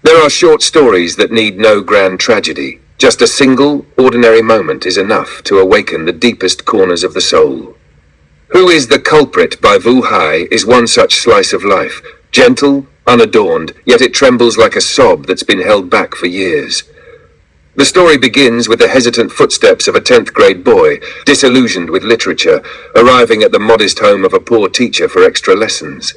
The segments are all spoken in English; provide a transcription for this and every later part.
There are short stories that need no grand tragedy. Just a single, ordinary moment is enough to awaken the deepest corners of the soul. Who is the Culprit by Vũ Hải is one such slice of life. Gentle, unadorned, yet it trembles like a sob that's been held back for years. The story begins with the hesitant footsteps of a 10th grade boy, disillusioned with literature, arriving at the modest home of a poor teacher for extra lessons.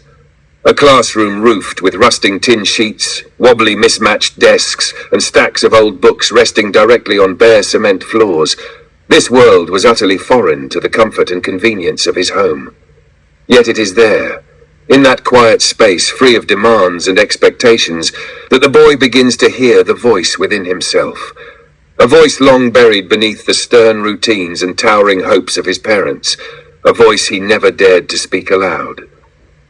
A classroom roofed with rusting tin sheets, wobbly mismatched desks, and stacks of old books resting directly on bare cement floors. This world was utterly foreign to the comfort and convenience of his home. Yet it is there, in that quiet space free of demands and expectations, that the boy begins to hear the voice within himself. A voice long buried beneath the stern routines and towering hopes of his parents. A voice he never dared to speak aloud.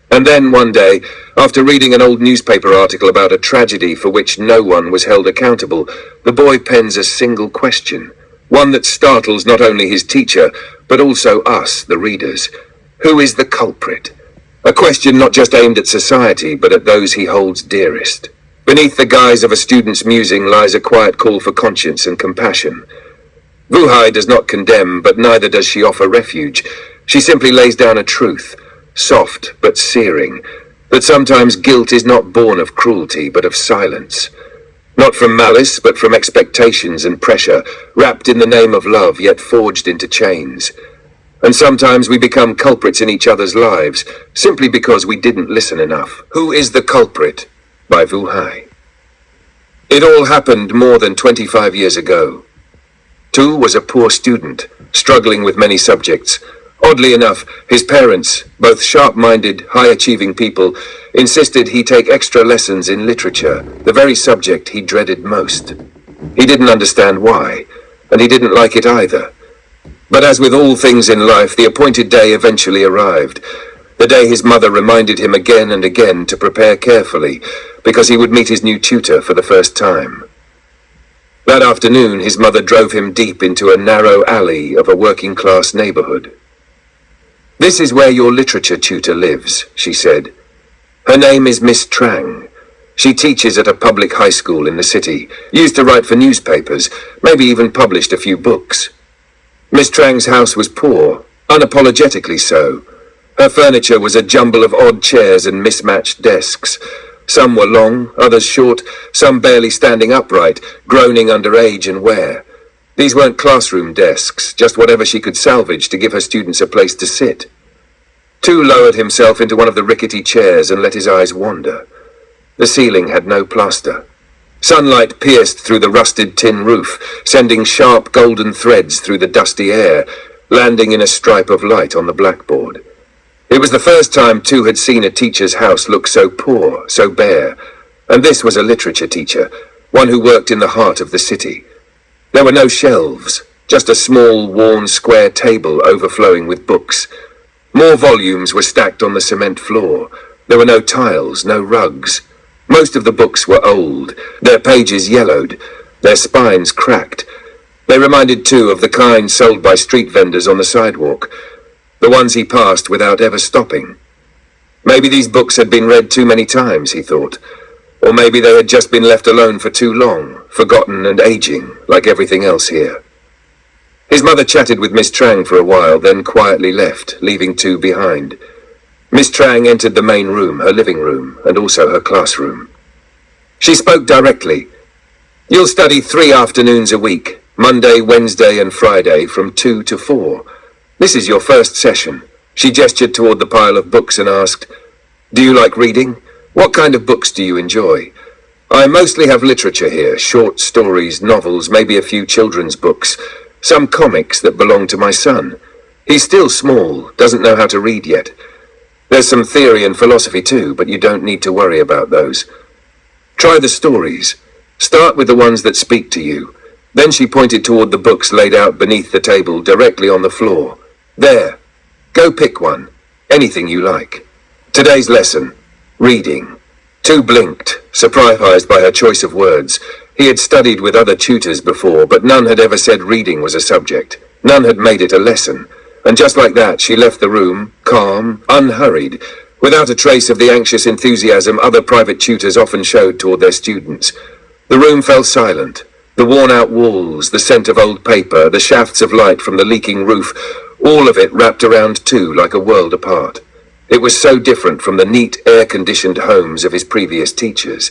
And then one day, after reading an old newspaper article about a tragedy for which no one was held accountable, the boy pens a single question, one that startles not only his teacher, but also us, the readers. Who is the culprit? A question not just aimed at society, but at those he holds dearest. Beneath the guise of a student's musing lies a quiet call for conscience and compassion. Vũ Hải does not condemn, but neither does she offer refuge. She simply lays down a truth, soft but searing, that sometimes guilt is not born of cruelty but of silence. Not from malice, but from expectations and pressure, wrapped in the name of love yet forged into chains. And sometimes we become culprits in each other's lives, simply because we didn't listen enough. Who is the Culprit? By Vũ Hải. It all happened more than 25 years ago. Tu was a poor student, struggling with many subjects. Oddly enough, his parents, both sharp-minded, high-achieving people, insisted he take extra lessons in literature, the very subject he dreaded most. He didn't understand why, and he didn't like it either. But as with all things in life, the appointed day eventually arrived. The day his mother reminded him again and again to prepare carefully, because he would meet his new tutor for the first time. That afternoon, his mother drove him deep into a narrow alley of a working-class neighborhood. "This is where your literature tutor lives," she said. "Her name is Miss Trang. She teaches at a public high school in the city, used to write for newspapers, maybe even published a few books. Miss Trang's house was poor, unapologetically so. Her furniture was a jumble of odd chairs and mismatched desks. Some were long, others short, some barely standing upright, groaning under age and wear. These weren't classroom desks, just whatever she could salvage to give her students a place to sit." Tu lowered himself into one of the rickety chairs and let his eyes wander. The ceiling had no plaster. Sunlight pierced through the rusted tin roof, sending sharp golden threads through the dusty air, landing in a stripe of light on the blackboard. It was the first time Tu had seen a teacher's house look so poor, so bare. And this was a literature teacher, one who worked in the heart of the city. There were no shelves, just a small, worn square table overflowing with books. More volumes were stacked on the cement floor. There were no tiles, no rugs. Most of the books were old, their pages yellowed, their spines cracked. They reminded Tu of the kind sold by street vendors on the sidewalk, the ones he passed without ever stopping. Maybe these books had been read too many times, he thought. Or maybe they had just been left alone for too long, forgotten and aging, like everything else here. His mother chatted with Miss Trang for a while, then quietly left, leaving Tu behind. Miss Trang entered the main room, her living room, and also her classroom. She spoke directly. "You'll study 3 afternoons a week, Monday, Wednesday, and Friday, from 2 to 4. This is your first session." She gestured toward the pile of books and asked, "Do you like reading? What kind of books do you enjoy?" "I mostly have literature here, short stories, novels, maybe a few children's books, some comics that belong to my son. He's still small, doesn't know how to read yet. There's some theory and philosophy too, but you don't need to worry about those. Try the stories. Start with the ones that speak to you." Then she pointed toward the books laid out beneath the table, directly on the floor. "There. Go pick one. Anything you like. Today's lesson. Reading." Tu blinked, surprised by her choice of words. He had studied with other tutors before, but none had ever said reading was a subject. None had made it a lesson. And just like that, she left the room, calm, unhurried, without a trace of the anxious enthusiasm other private tutors often showed toward their students. The room fell silent. The worn-out walls, the scent of old paper, the shafts of light from the leaking roof, all of it wrapped around Tu like a world apart. It was so different from the neat, air-conditioned homes of his previous teachers.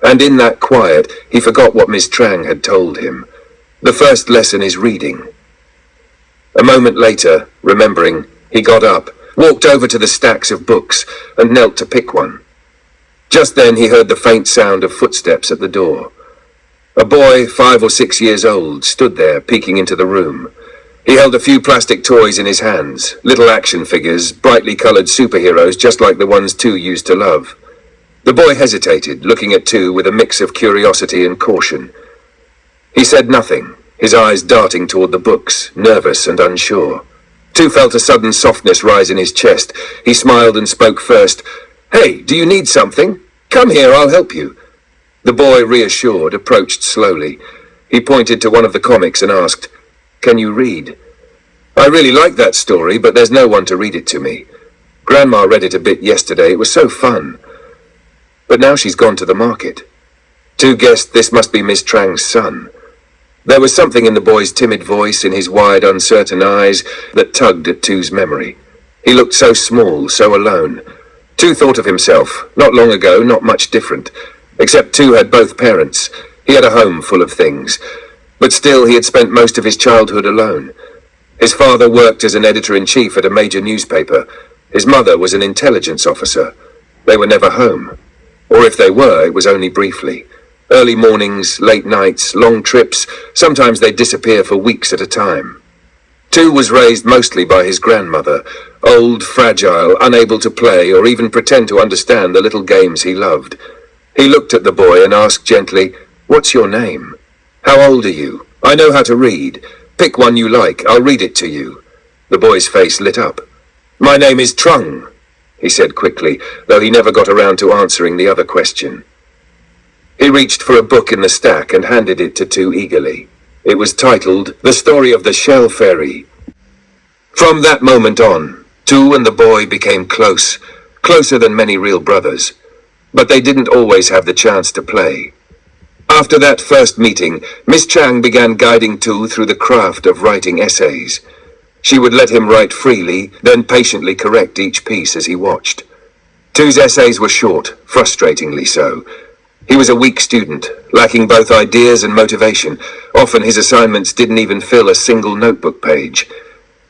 And in that quiet, he forgot what Miss Trang had told him. The first lesson is reading. A moment later, remembering, he got up, walked over to the stacks of books, and knelt to pick one. Just then he heard the faint sound of footsteps at the door. A boy, 5 or 6 years old, stood there, peeking into the room. He held a few plastic toys in his hands, little action figures, brightly coloured superheroes just like the ones Tu used to love. The boy hesitated, looking at Tu with a mix of curiosity and caution. He said nothing, his eyes darting toward the books, nervous and unsure. Tu felt a sudden softness rise in his chest. He smiled and spoke first. "Hey, do you need something? Come here, I'll help you." The boy, reassured, approached slowly. He pointed to one of the comics and asked, "Can you read?" "I really like that story, but there's no one to read it to me. Grandma read it a bit yesterday, it was so fun. But now she's gone to the market." Tu guessed this must be Miss Trang's son. There was something in the boy's timid voice, in his wide, uncertain eyes, that tugged at Tu's memory. He looked so small, so alone. Tu thought of himself, not long ago, not much different. Except Tu had both parents. He had a home full of things. But still, he had spent most of his childhood alone. His father worked as an editor-in-chief at a major newspaper. His mother was an intelligence officer. They were never home. Or if they were, it was only briefly. Early mornings, late nights, long trips, sometimes they'd disappear for weeks at a time. Tu was raised mostly by his grandmother, old, fragile, unable to play or even pretend to understand the little games he loved. He looked at the boy and asked gently, "What's your name? How old are you? I know how to read. Pick one you like, I'll read it to you." The boy's face lit up. "My name is Trung," he said quickly, though he never got around to answering the other question. He reached for a book in the stack and handed it to Tu eagerly. It was titled, "The Story of the Shell Fairy." From that moment on, Tu and the boy became close, closer than many real brothers. But they didn't always have the chance to play. After that first meeting, Miss Trang began guiding Tu through the craft of writing essays. She would let him write freely, then patiently correct each piece as he watched. Tu's essays were short, frustratingly so. He was a weak student, lacking both ideas and motivation. Often his assignments didn't even fill a single notebook page.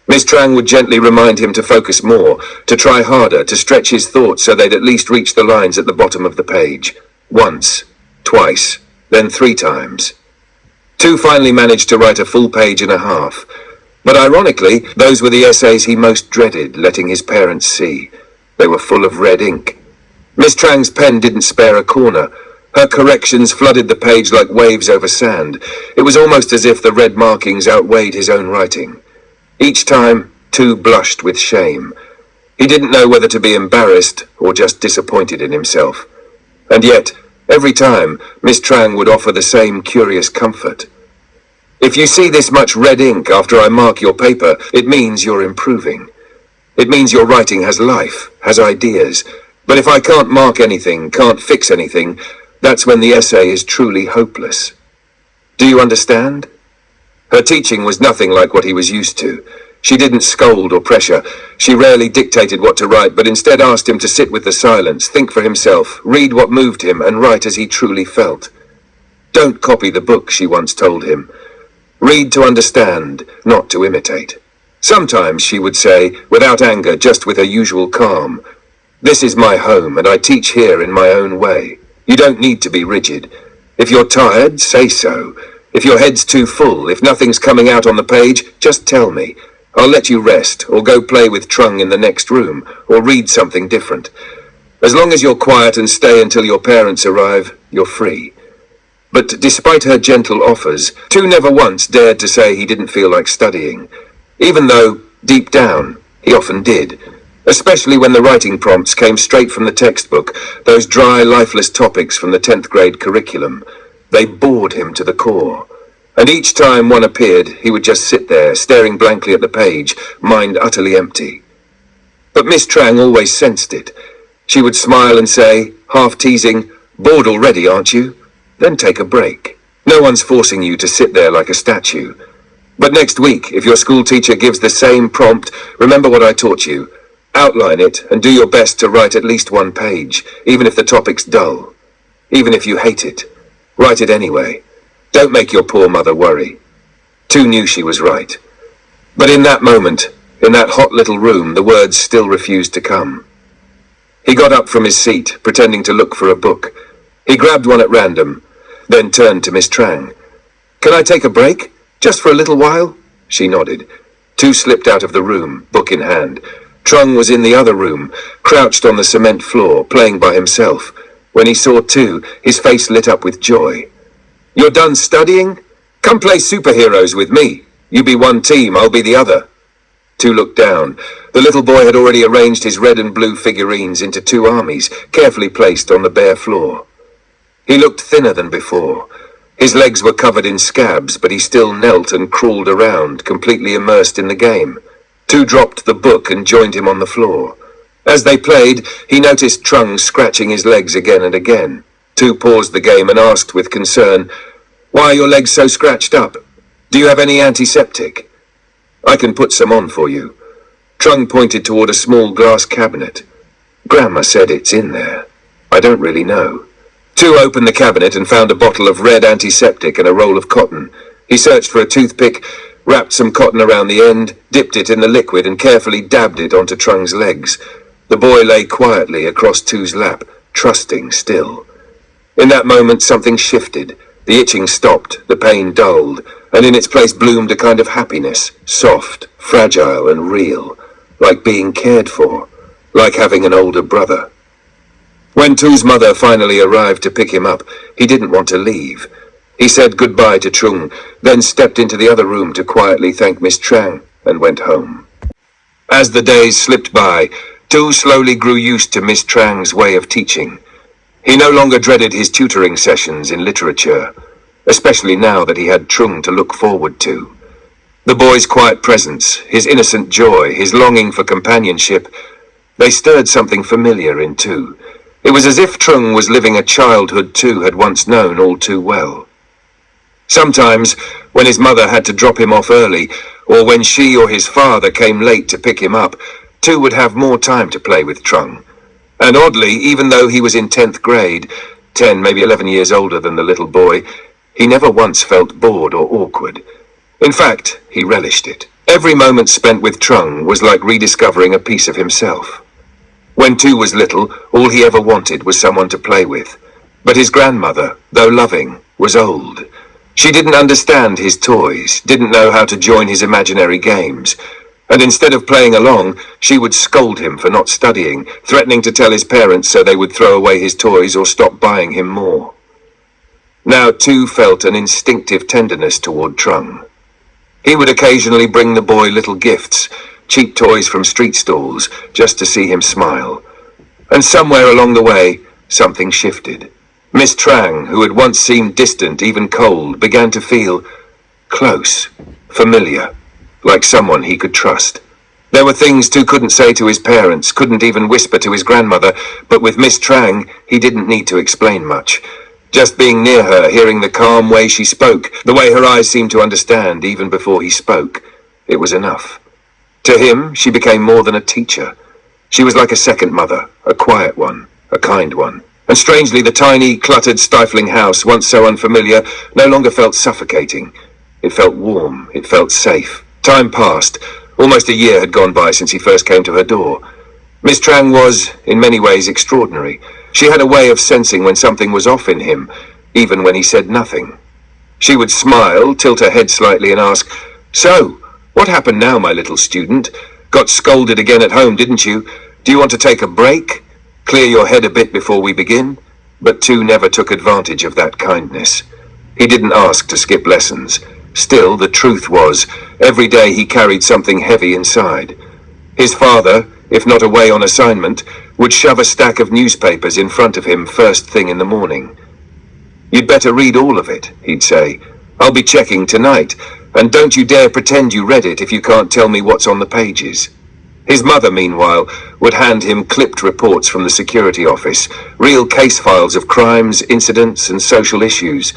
Miss Trang would gently remind him to focus more, to try harder, to stretch his thoughts so they'd at least reach the lines at the bottom of the page. Once, twice, then 3 times. Tu finally managed to write a full page and a half. But ironically, those were the essays he most dreaded letting his parents see. They were full of red ink. Miss Trang's pen didn't spare a corner. Her corrections flooded the page like waves over sand. It was almost as if the red markings outweighed his own writing. Each time, Tu blushed with shame. He didn't know whether to be embarrassed or just disappointed in himself. And yet, every time, Miss Trang would offer the same curious comfort. "If you see this much red ink after I mark your paper, it means you're improving. It means your writing has life, has ideas. But if I can't mark anything, can't fix anything, that's when the essay is truly hopeless. Do you understand?" Her teaching was nothing like what he was used to. She didn't scold or pressure. She rarely dictated what to write, but instead asked him to sit with the silence, think for himself, read what moved him, and write as he truly felt. "Don't copy the book," she once told him. "Read to understand, not to imitate." Sometimes, she would say, without anger, just with her usual calm, "This is my home, and I teach here in my own way. You don't need to be rigid. If you're tired, say so. If your head's too full, if nothing's coming out on the page, just tell me. I'll let you rest, or go play with Trung in the next room, or read something different. As long as you're quiet and stay until your parents arrive, you're free." But despite her gentle offers, Tu never once dared to say he didn't feel like studying. Even though, deep down, he often did. Especially when the writing prompts came straight from the textbook, those dry, lifeless topics from the 10th grade curriculum. They bored him to the core. And each time one appeared, he would just sit there, staring blankly at the page, mind utterly empty. But Miss Trang always sensed it. She would smile and say, half teasing, "Bored already, aren't you? Then take a break. No one's forcing you to sit there like a statue. But next week, if your school teacher gives the same prompt, remember what I taught you. Outline it and do your best to write at least one page, even if the topic's dull. Even if you hate it. Write it anyway. Don't make your poor mother worry." Tu knew she was right. But in that moment, in that hot little room, the words still refused to come. He got up from his seat, pretending to look for a book. He grabbed one at random, then turned to Miss Trang. "Can I take a break? Just for a little while?" She nodded. Tu slipped out of the room, book in hand. Trung was in the other room, crouched on the cement floor, playing by himself. When he saw Tu, his face lit up with joy. "You're done studying? Come play superheroes with me. You be one team, I'll be the other." Tu looked down. The little boy had already arranged his red and blue figurines into two armies, carefully placed on the bare floor. He looked thinner than before. His legs were covered in scabs, but he still knelt and crawled around, completely immersed in the game. Tu dropped the book and joined him on the floor. As they played, he noticed Trung scratching his legs again and again. Tu paused the game and asked with concern, "Why are your legs so scratched up? Do you have any antiseptic?" "I can put some on for you." Trung pointed toward a small glass cabinet. "Grandma said it's in there. I don't really know." Tu opened the cabinet and found a bottle of red antiseptic and a roll of cotton. He searched for a toothpick, wrapped some cotton around the end, dipped it in the liquid and carefully dabbed it onto Trung's legs. The boy lay quietly across Tu's lap, trusting still. In that moment something shifted. The itching stopped, the pain dulled, and in its place bloomed a kind of happiness, soft, fragile and real, like being cared for, like having an older brother. When Tu's mother finally arrived to pick him up, he didn't want to leave. He said goodbye to Trung, then stepped into the other room to quietly thank Miss Trang and went home. As the days slipped by, Tu slowly grew used to Miss Trang's way of teaching. He no longer dreaded his tutoring sessions in literature, especially now that he had Trung to look forward to. The boy's quiet presence, his innocent joy, his longing for companionship, they stirred something familiar in Tu. It was as if Trung was living a childhood Tu had once known all too well. Sometimes, when his mother had to drop him off early, or when she or his father came late to pick him up, Tu would have more time to play with Trung. And oddly, even though he was in 10th grade, 10, maybe 11 years older than the little boy, he never once felt bored or awkward. In fact, he relished it. Every moment spent with Trung was like rediscovering a piece of himself. When Tu was little, all he ever wanted was someone to play with. But his grandmother, though loving, was old. She didn't understand his toys, didn't know how to join his imaginary games. And instead of playing along, she would scold him for not studying, threatening to tell his parents so they would throw away his toys or stop buying him more. Now Tu felt an instinctive tenderness toward Trung. He would occasionally bring the boy little gifts, cheap toys from street stalls, just to see him smile. And somewhere along the way, something shifted. Miss Trang, who had once seemed distant, even cold, began to feel close, familiar, like someone he could trust. There were things Tu couldn't say to his parents, couldn't even whisper to his grandmother, but with Miss Trang, he didn't need to explain much. Just being near her, hearing the calm way she spoke, the way her eyes seemed to understand even before he spoke, it was enough. To him, she became more than a teacher. She was like a second mother, a quiet one, a kind one. And strangely, the tiny, cluttered, stifling house, once so unfamiliar, no longer felt suffocating. It felt warm, it felt safe. Time passed. Almost a year had gone by since he first came to her door. Miss Trang was, in many ways, extraordinary. She had a way of sensing when something was off in him, even when he said nothing. She would smile, tilt her head slightly and ask, "So, what happened now, my little student? Got scolded again at home, didn't you? Do you want to take a break? Clear your head a bit before we begin?" But Tu never took advantage of that kindness. He didn't ask to skip lessons. Still, the truth was, every day he carried something heavy inside. His father, if not away on assignment, would shove a stack of newspapers in front of him first thing in the morning. "You'd better read all of it," he'd say. "I'll be checking tonight, and don't you dare pretend you read it if you can't tell me what's on the pages." His mother, meanwhile, would hand him clipped reports from the security office, real case files of crimes, incidents, and social issues.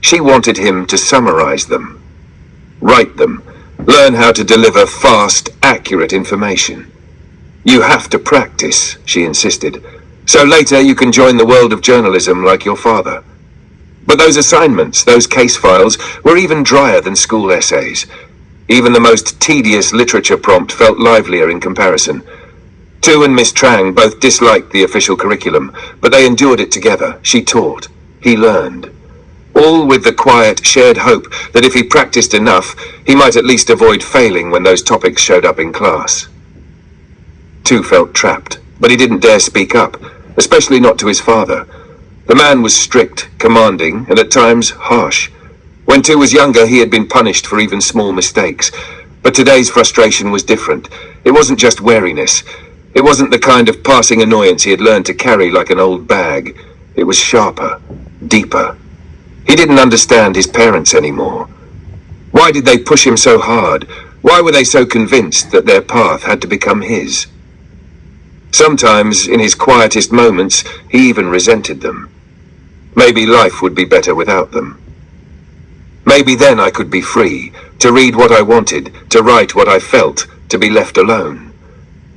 She wanted him to summarize them, write them, learn how to deliver fast, accurate information. You have to practice, she insisted, so later you can join the world of journalism like your father. But those assignments, those case files, were even drier than school essays. Even the most tedious literature prompt felt livelier in comparison. Tu and Miss Trang both disliked the official curriculum, but they endured it together. She taught. He learned. All with the quiet, shared hope that if he practiced enough, he might at least avoid failing when those topics showed up in class. Tu felt trapped, but he didn't dare speak up, especially not to his father. The man was strict, commanding, and at times harsh. When Tu was younger, he had been punished for even small mistakes. But today's frustration was different. It wasn't just wariness. It wasn't the kind of passing annoyance he had learned to carry like an old bag. It was sharper, deeper. He didn't understand his parents anymore. Why did they push him so hard? Why were they so convinced that their path had to become his? Sometimes, in his quietest moments, he even resented them. Maybe life would be better without them. Maybe then I could be free, to read what I wanted, to write what I felt, to be left alone.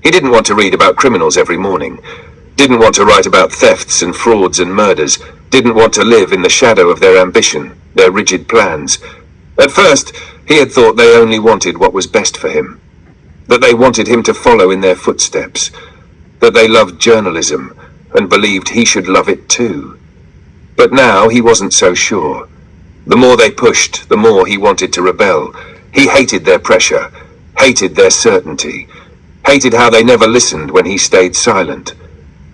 He didn't want to read about criminals every morning, didn't want to write about thefts and frauds and murders, didn't want to live in the shadow of their ambition, their rigid plans. At first, he had thought they only wanted what was best for him, that they wanted him to follow in their footsteps, that they loved journalism and believed he should love it too. But now he wasn't so sure. The more they pushed, the more he wanted to rebel. He hated their pressure, hated their certainty, hated how they never listened when he stayed silent.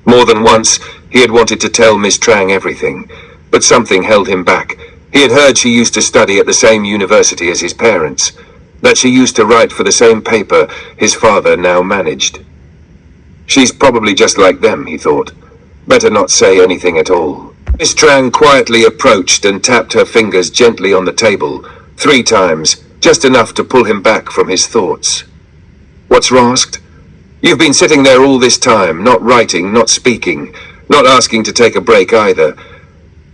More than once, he had wanted to tell Miss Trang everything, but something held him back. He had heard she used to study at the same university as his parents, that she used to write for the same paper his father now managed. She's probably just like them, he thought. Better not say anything at all. Miss Trang quietly approached and tapped her fingers gently on the table, 3 times, just enough to pull him back from his thoughts. What's wrong? You've been sitting there all this time, not writing, not speaking, not asking to take a break either.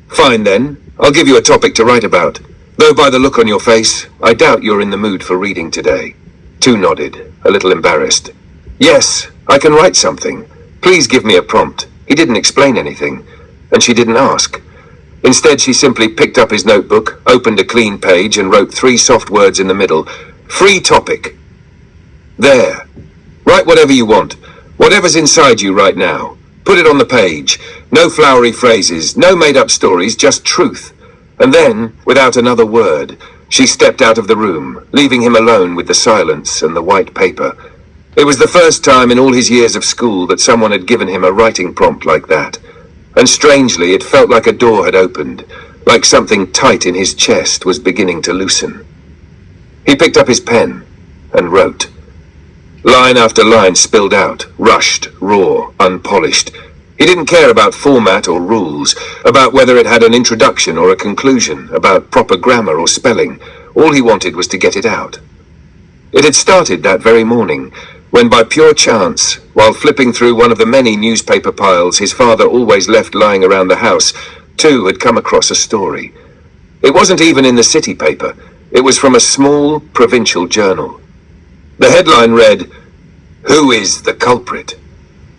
Fine then, I'll give you a topic to write about. Though by the look on your face, I doubt you're in the mood for reading today. Tu nodded, a little embarrassed. Yes, I can write something. Please give me a prompt. He didn't explain anything, and she didn't ask. Instead, she simply picked up his notebook, opened a clean page, and wrote 3 soft words in the middle. Free topic. There. Write whatever you want. Whatever's inside you right now. Put it on the page. No flowery phrases, no made-up stories, just truth. And then, without another word, she stepped out of the room, leaving him alone with the silence and the white paper. It was the first time in all his years of school that someone had given him a writing prompt like that. And strangely, it felt like a door had opened, like something tight in his chest was beginning to loosen. He picked up his pen and wrote. Line after line spilled out, rushed, raw, unpolished. He didn't care about format or rules, about whether it had an introduction or a conclusion, about proper grammar or spelling. All he wanted was to get it out. It had started that very morning, when by pure chance, while flipping through one of the many newspaper piles his father always left lying around the house, Tu had come across a story. It wasn't even in the city paper. It was from a small provincial journal. The headline read, "Who is the culprit?"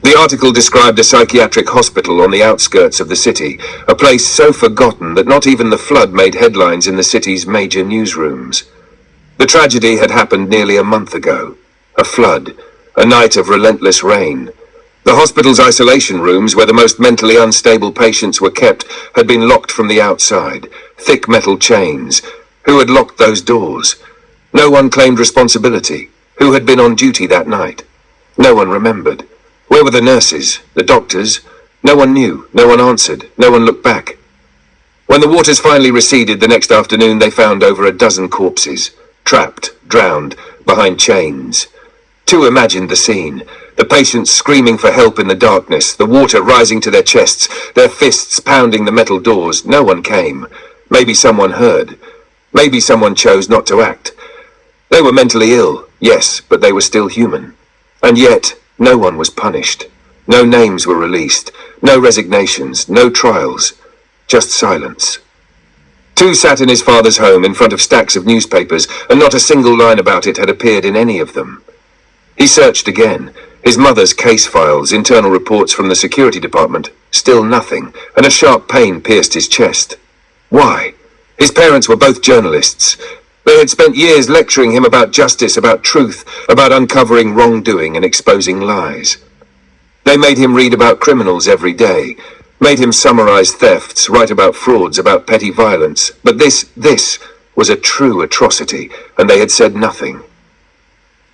The article described a psychiatric hospital on the outskirts of the city, a place so forgotten that not even the flood made headlines in the city's major newsrooms. The tragedy had happened nearly a month ago. A flood, a night of relentless rain. The hospital's isolation rooms, where the most mentally unstable patients were kept, had been locked from the outside, thick metal chains. Who had locked those doors? No one claimed responsibility. Who had been on duty that night? No one remembered. Where were the nurses, the doctors? No one knew, no one answered, no one looked back. When the waters finally receded the next afternoon, they found over a dozen corpses, trapped, drowned, behind chains. Tu imagined the scene, the patients screaming for help in the darkness, the water rising to their chests, their fists pounding the metal doors. No one came. Maybe someone heard. Maybe someone chose not to act. They were mentally ill, yes, but they were still human. And yet, no one was punished. No names were released, no resignations, no trials, just silence. Tu sat in his father's home in front of stacks of newspapers, and not a single line about it had appeared in any of them. He searched again. His mother's case files, internal reports from the security department, still nothing, and a sharp pain pierced his chest. Why? His parents were both journalists. They had spent years lecturing him about justice, about truth, about uncovering wrongdoing and exposing lies. They made him read about criminals every day, made him summarize thefts, write about frauds, about petty violence. But this was a true atrocity, and they had said nothing.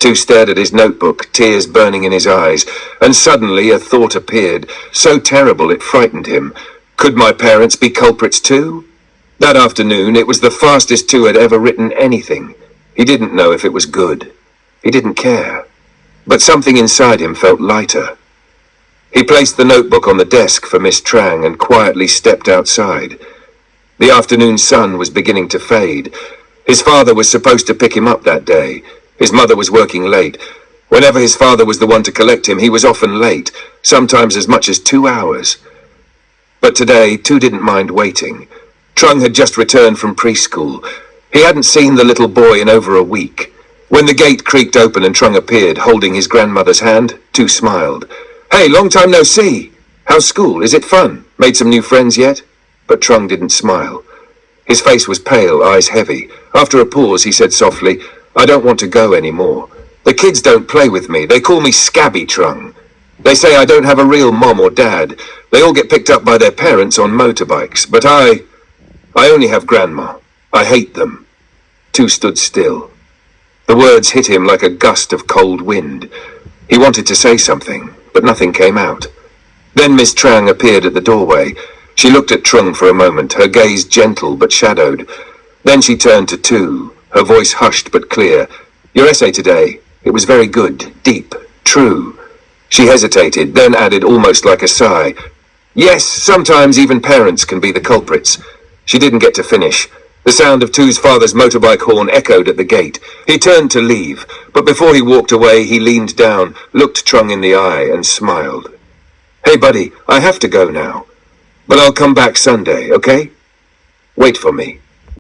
Tu stared at his notebook, tears burning in his eyes, and suddenly a thought appeared, so terrible it frightened him. Could my parents be culprits too? That afternoon, it was the fastest Tu had ever written anything. He didn't know if it was good. He didn't care. But something inside him felt lighter. He placed the notebook on the desk for Miss Trang and quietly stepped outside. The afternoon sun was beginning to fade. His father was supposed to pick him up that day. His mother was working late. Whenever his father was the one to collect him, he was often late, sometimes as much as 2 hours. But today, Tu didn't mind waiting. Trung had just returned from preschool. He hadn't seen the little boy in over a week. When the gate creaked open and Trung appeared, holding his grandmother's hand, Tu smiled. "Hey, long time no see. How's school? Is it fun? Made some new friends yet?" But Trung didn't smile. His face was pale, eyes heavy. After a pause, he said softly, "I don't want to go anymore. The kids don't play with me. They call me Scabby Trung. They say I don't have a real mom or dad. They all get picked up by their parents on motorbikes. But I only have grandma. I hate them." Tu stood still. The words hit him like a gust of cold wind. He wanted to say something, but nothing came out. Then Miss Trang appeared at the doorway. She looked at Trung for a moment, her gaze gentle but shadowed. Then she turned to Tu, her voice hushed but clear. "Your essay today, it was very good, deep, true." She hesitated, then added almost like a sigh, "Yes, sometimes even parents can be the culprits." She didn't get to finish. The sound of Tu's father's motorbike horn echoed at the gate. He turned to leave, but before he walked away, he leaned down, looked Trung in the eye, and smiled. "Hey, buddy, I have to go now. But I'll come back Sunday, okay? Wait for me."